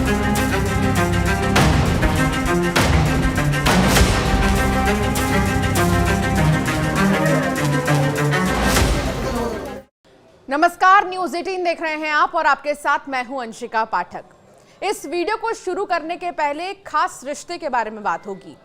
नमस्कार, न्यूज 18 देख रहे हैं आप और आपके साथ मैं हूं अंशिका पाठक। इस वीडियो को शुरू करने के पहले एक खास रिश्ते के बारे में बात होगी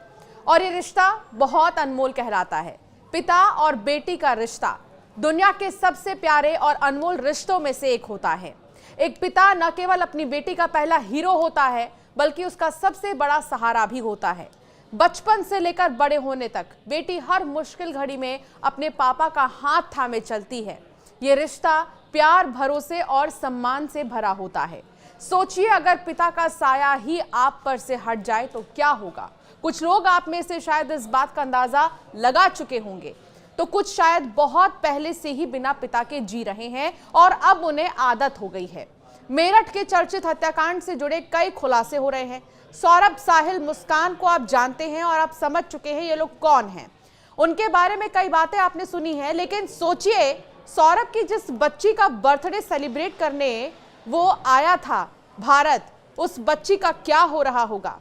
और ये रिश्ता बहुत अनमोल कहलाता है। पिता और बेटी का रिश्ता दुनिया के सबसे प्यारे और अनमोल रिश्तों में से एक होता है। एक पिता न केवल अपनी बेटी का पहला हीरो होता है बल्कि उसका सबसे बड़ा सहारा भी होता है। बचपन से लेकर बड़े होने तक बेटी हर मुश्किल घड़ी में अपने पापा का हाथ थामे चलती है। ये रिश्ता प्यार, भरोसे और सम्मान से भरा होता है। सोचिए, अगर पिता का साया ही आप पर से हट जाए तो क्या होगा। कुछ लोग आप में से शायद इस बात का अंदाजा लगा चुके होंगे, तो कुछ शायद बहुत पहले से ही बिना पिता के जी रहे हैं और अब उन्हें आदत हो गई है। मेरठ के चर्चित हत्याकांड से जुड़े कई खुलासे हो रहे हैं। सौरभ, साहिल, मुस्कान को आप जानते हैं और आप समझ चुके हैं ये लोग कौन हैं। उनके बारे में कई बातें आपने सुनी है, लेकिन सोचिए, सौरभ की जिस बच्ची का बर्थडे सेलिब्रेट करने वो आया था भारत, उस बच्ची का क्या हो रहा होगा,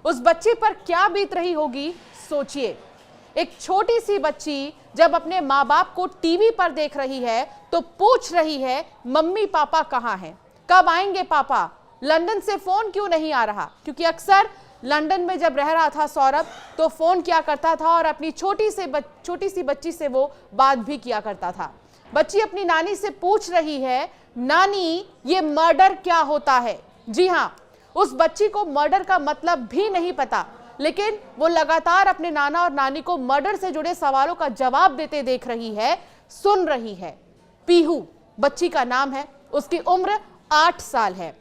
उस बच्ची पर क्या बीत रही होगी। सोचिए, एक छोटी सी बच्ची जब अपने माँ बाप को टीवी पर देख रही है तो पूछ रही है, मम्मी पापा कहाँ हैं, कब आएंगे पापा, लंदन से फोन क्यों नहीं आ रहा। क्योंकि अक्सर लंदन में जब रह रहा था सौरभ तो फोन किया करता था और अपनी छोटी सी बच्ची से वो बात भी किया करता था। बच्ची अपनी नानी से पूछ रही है, नानी ये मर्डर क्या होता है। जी हाँ, उस बच्ची को मर्डर का मतलब भी नहीं पता, लेकिन वो लगातार अपने नाना और नानी को मर्डर से जुड़े सवालों का जवाब देते देख रही है, सुन रही है। पीहू बच्ची का नाम है, उसकी उम्र 8 साल है।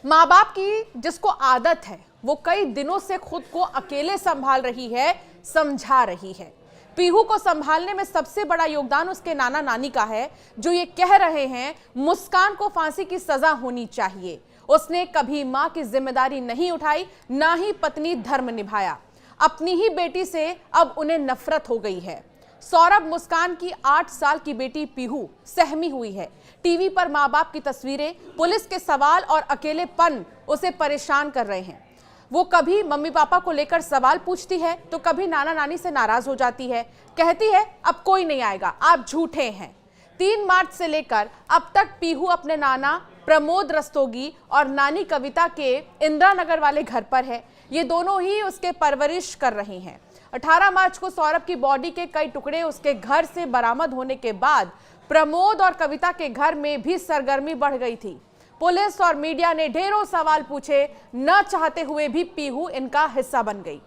माँ बाप की जिसको आदत है वो कई दिनों से खुद को अकेले संभाल रही है, समझा रही है। पीहू को संभालने में सबसे बड़ा योगदान उसके नाना नानी का है, जो ये कह रहे हैं मुस्कान को फांसी की सजा होनी चाहिए। उसने कभी मां की जिम्मेदारी नहीं उठाई, ना ही पत्नी धर्म निभाया। अपनी ही बेटी से अब उन्हें नफरत हो गई है। सौरभ, मुस्कान की 8 साल की बेटी पीहू सहमी हुई है। टीवी पर माँ बाप की तस्वीरें, पुलिस के सवाल और अकेलेपन उसे परेशान कर रहे हैं। वो कभी मम्मी पापा को लेकर सवाल पूछती है तो कभी नाना नानी से नाराज हो जाती है, कहती है अब कोई नहीं आएगा, आप झूठे हैं। 3 मार्च से लेकर अब तक पीहू अपने नाना प्रमोद रस्तोगी और नानी कविता के इंदिरा नगर वाले घर पर है। ये दोनों ही उसके परवरिश कर रही हैं। 18 मार्च को सौरभ की बॉडी के कई टुकड़े उसके घर से बरामद होने के बाद प्रमोद और कविता के घर में भी सरगर्मी बढ़ गई थी। पुलिस और मीडिया ने ढेरों सवाल पूछे, न चाहते हुए भी पीहू इनका हिस्सा बन गई।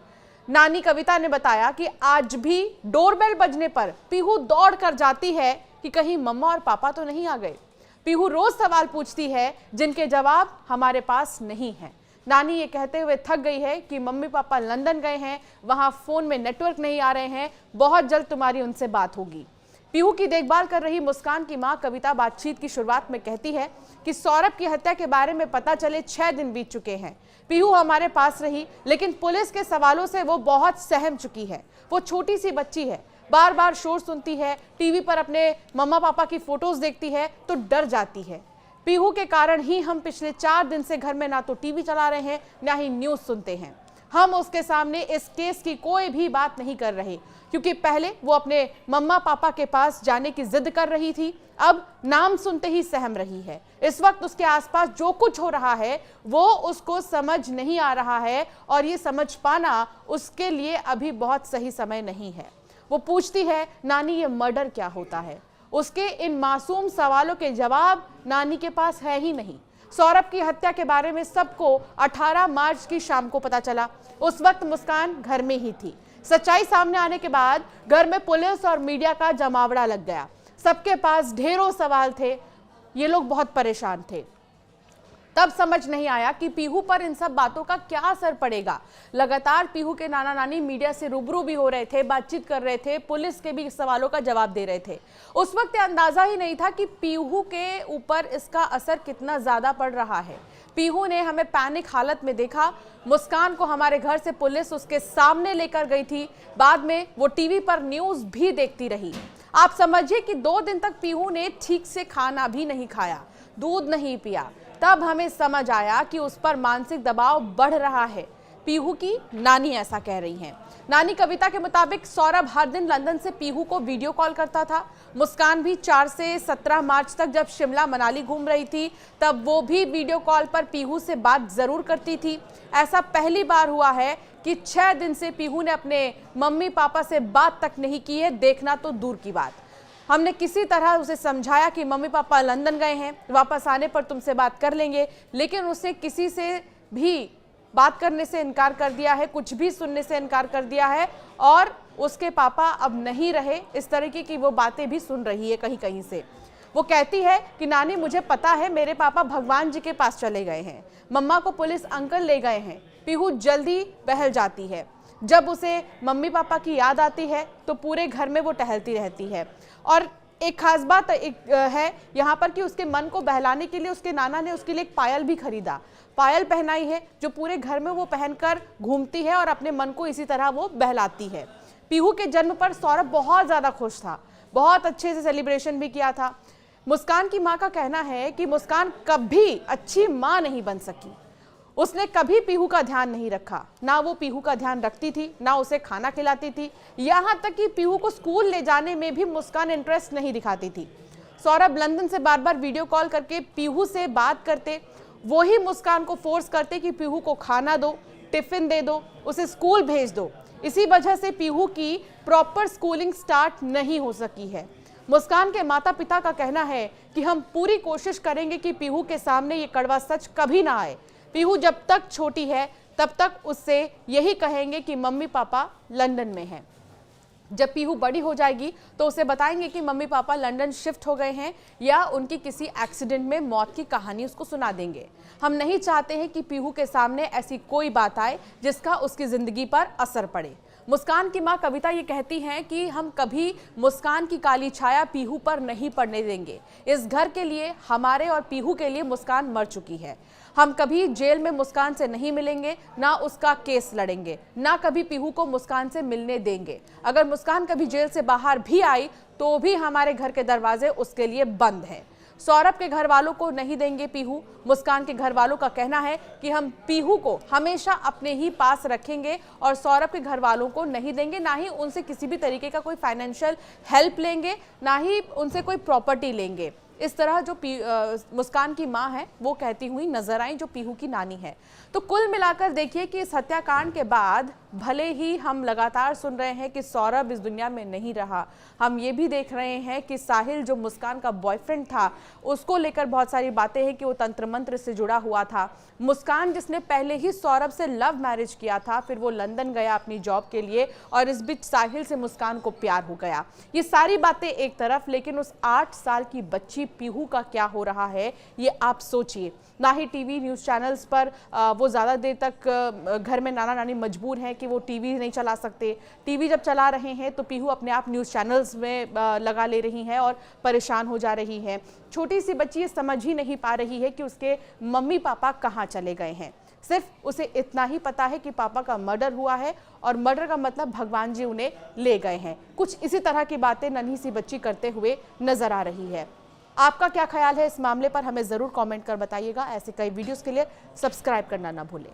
नानी कविता ने बताया कि आज भी डोरबेल बजने पर पीहू दौड़ कर जाती है कि कहीं मम्मा और पापा तो नहीं आ गए। पीहू रोज सवाल पूछती है जिनके जवाब हमारे पास नहीं है। नानी ये कहते हुए थक गई है कि मम्मी पापा लंदन गए हैं, वहां फोन में नेटवर्क नहीं आ रहे हैं, बहुत जल्द तुम्हारी उनसे बात होगी। पीहू की देखभाल कर रही मुस्कान की मां कविता बातचीत की शुरुआत में कहती है कि सौरभ की हत्या के बारे में पता चले 6 दिन बीत चुके हैं। पीहू हमारे पास रही, लेकिन पुलिस के सवालों से वो बहुत सहम चुकी है। वो छोटी सी बच्ची है, बार बार शोर सुनती है, टीवी पर अपने मम्मा पापा की फोटोज देखती है तो डर जाती है। पीहू के कारण ही हम पिछले 4 दिन से घर में ना तो टीवी चला रहे हैं, ना ही न्यूज सुनते हैं। हम उसके सामने इस केस की कोई भी बात नहीं कर रहे, क्योंकि पहले वो अपने मम्मा पापा के पास जाने की जिद कर रही थी, अब नाम सुनते ही सहम रही है। इस वक्त उसके आसपास जो कुछ हो रहा है वो उसको समझ नहीं आ रहा है और ये समझ पाना उसके लिए अभी बहुत सही समय नहीं है। वो पूछती है, नानी ये मर्डर क्या होता है। उसके इन मासूम सवालों के जवाब नानी के पास है ही नहीं। सौरभ की हत्या के बारे में सबको 18 मार्च की शाम को पता चला। उस वक्त मुस्कान घर में ही थी। सच्चाई सामने आने के बाद घर में पुलिस और मीडिया का जमावड़ा लग गया। सबके पास ढेरों सवाल थे, ये लोग बहुत परेशान थे। तब समझ नहीं आया कि पीहू पर इन सब बातों का क्या असर पड़ेगा। लगातार पीहू के नाना नानी मीडिया से रूबरू भी हो रहे थे, बातचीत कर रहे थे, पुलिस के भी सवालों का जवाब दे रहे थे। उस वक्त अंदाजा ही नहीं था कि पीहू के ऊपर इसका असर कितना ज्यादा पड़ रहा है। पीहू ने हमें पैनिक हालत में देखा। मुस्कान को हमारे घर से पुलिस उसके सामने लेकर गई थी। बाद में वो टीवी पर न्यूज भी देखती रही। आप समझिए कि 2 दिन तक पीहू ने ठीक से खाना भी नहीं खाया, दूध नहीं पिया। तब हमें समझ आया कि उस पर मानसिक दबाव बढ़ रहा है। पीहू की नानी ऐसा कह रही हैं। नानी कविता के मुताबिक सौरभ हर दिन लंदन से पीहू को वीडियो कॉल करता था। मुस्कान भी 4 से 17 मार्च तक जब शिमला मनाली घूम रही थी तब वो भी वीडियो कॉल पर पीहू से बात जरूर करती थी। ऐसा पहली बार हुआ है कि 6 दिन से पीहू ने अपने मम्मी पापा से बात तक नहीं की है, देखना तो दूर की बात। हमने किसी तरह उसे समझाया कि मम्मी पापा लंदन गए हैं, वापस आने पर तुमसे बात कर लेंगे, लेकिन उसने किसी से भी बात करने से इनकार कर दिया है, कुछ भी सुनने से इनकार कर दिया है और उसके पापा अब नहीं रहे, इस तरीके की वो बातें भी सुन रही है कहीं कहीं से। वो कहती है कि नानी मुझे पता है मेरे पापा भगवान जी के पास चले गए हैं, मम्मा को पुलिस अंकल ले गए हैं। पीहू जल्दी बहल जाती है। जब उसे मम्मी पापा की याद आती है तो पूरे घर में वो टहलती रहती है। और एक खास बात है यहाँ पर कि उसके मन को बहलाने के लिए उसके नाना ने उसके लिए एक पायल भी खरीदा, पायल पहनाई है जो पूरे घर में वो पहनकर घूमती है और अपने मन को इसी तरह वो बहलाती है। पीहू के जन्म पर सौरभ बहुत ज़्यादा खुश था, बहुत अच्छे से सेलिब्रेशन भी किया था। मुस्कान की माँ का कहना है कि मुस्कान कभी अच्छी माँ नहीं बन सकी। उसने कभी पीहू का ध्यान नहीं रखा, ना वो पीहू का ध्यान रखती थी, ना उसे खाना खिलाती थी। यहाँ तक कि पीहू को स्कूल ले जाने में भी मुस्कान इंटरेस्ट नहीं दिखाती थी। सौरभ लंदन से बार बार वीडियो कॉल करके पीहू से बात करते, वो ही मुस्कान को फोर्स करते कि पीहू को खाना दो, टिफिन दे दो, उसे स्कूल भेज दो। इसी वजह से पीहू की प्रॉपर स्कूलिंग स्टार्ट नहीं हो सकी है। मुस्कान के माता पिता का कहना है कि हम पूरी कोशिश करेंगे कि पीहू के सामने ये कड़वा सच कभी ना आए। पीहू जब तक छोटी है तब तक उससे यही कहेंगे कि मम्मी पापा लंदन में हैं। जब पीहू बड़ी हो जाएगी तो उसे बताएंगे कि मम्मी पापा लंदन शिफ्ट हो गए हैं या उनकी किसी एक्सीडेंट में मौत की कहानी उसको सुना देंगे। हम नहीं चाहते हैं कि पीहू के सामने ऐसी कोई बात आए जिसका उसकी ज़िंदगी पर असर पड़े। मुस्कान की मां कविता ये कहती हैं कि हम कभी मुस्कान की काली छाया पीहू पर नहीं पड़ने देंगे। इस घर के लिए, हमारे और पीहू के लिए मुस्कान मर चुकी है। हम कभी जेल में मुस्कान से नहीं मिलेंगे, ना उसका केस लड़ेंगे, ना कभी पीहू को मुस्कान से मिलने देंगे। अगर मुस्कान कभी जेल से बाहर भी आई तो भी हमारे घर के दरवाजे उसके लिए बंद हैं। सौरभ के घर वालों को नहीं देंगे पीहू। मुस्कान के घर वालों का कहना है कि हम पीहू को हमेशा अपने ही पास रखेंगे और सौरभ के घर वालों को नहीं देंगे, ना ही उनसे किसी भी तरीके का कोई फाइनेंशियल हेल्प लेंगे, ना ही उनसे कोई प्रॉपर्टी लेंगे। इस तरह जो मुस्कान की मां है वो कहती हुई नजर आई, जो पीहू की नानी है। तो कुल मिलाकर देखिए कि इस हत्याकांड के बाद भले ही हम लगातार सुन रहे हैं कि सौरभ इस दुनिया में नहीं रहा, हम ये भी देख रहे हैं कि साहिल जो मुस्कान का बॉयफ्रेंड था उसको लेकर बहुत सारी बातें हैं कि वो तंत्र मंत्र से जुड़ा हुआ था। मुस्कान जिसने पहले ही सौरभ से लव मैरिज किया था, फिर वो लंदन गया अपनी जॉब के लिए और इस बीच साहिल से मुस्कान को प्यार हो गया। ये सारी बातें एक तरफ, लेकिन उस 8 साल की बच्ची पीहू का क्या हो रहा है ये आप सोचिए। ना ही टीवी न्यूज़ चैनल्स पर वो ज़्यादा देर तक घर में नाना नानी मजबूर हैं कि वो टीवी नहीं चला सकते। टीवी जब चला रहे हैं तो पीहू अपने आप न्यूज़ चैनल्स में लगा ले रही हैं और परेशान हो जा रही हैं। छोटी सी बच्ची ये समझ ही नहीं पा रही है कि उसके मम्मी पापा कहाँ चले गए हैं। सिर्फ उसे इतना ही पता है कि पापा का मर्डर हुआ है और मर्डर का मतलब भगवान जी उन्हें ले गए हैं। कुछ इसी तरह की बातें नन्ही सी बच्ची करते हुए नजर आ रही है। आपका क्या ख्याल है इस मामले पर, हमें ज़रूर कमेंट कर बताइएगा। ऐसे कई वीडियोस के लिए सब्सक्राइब करना ना भूलें।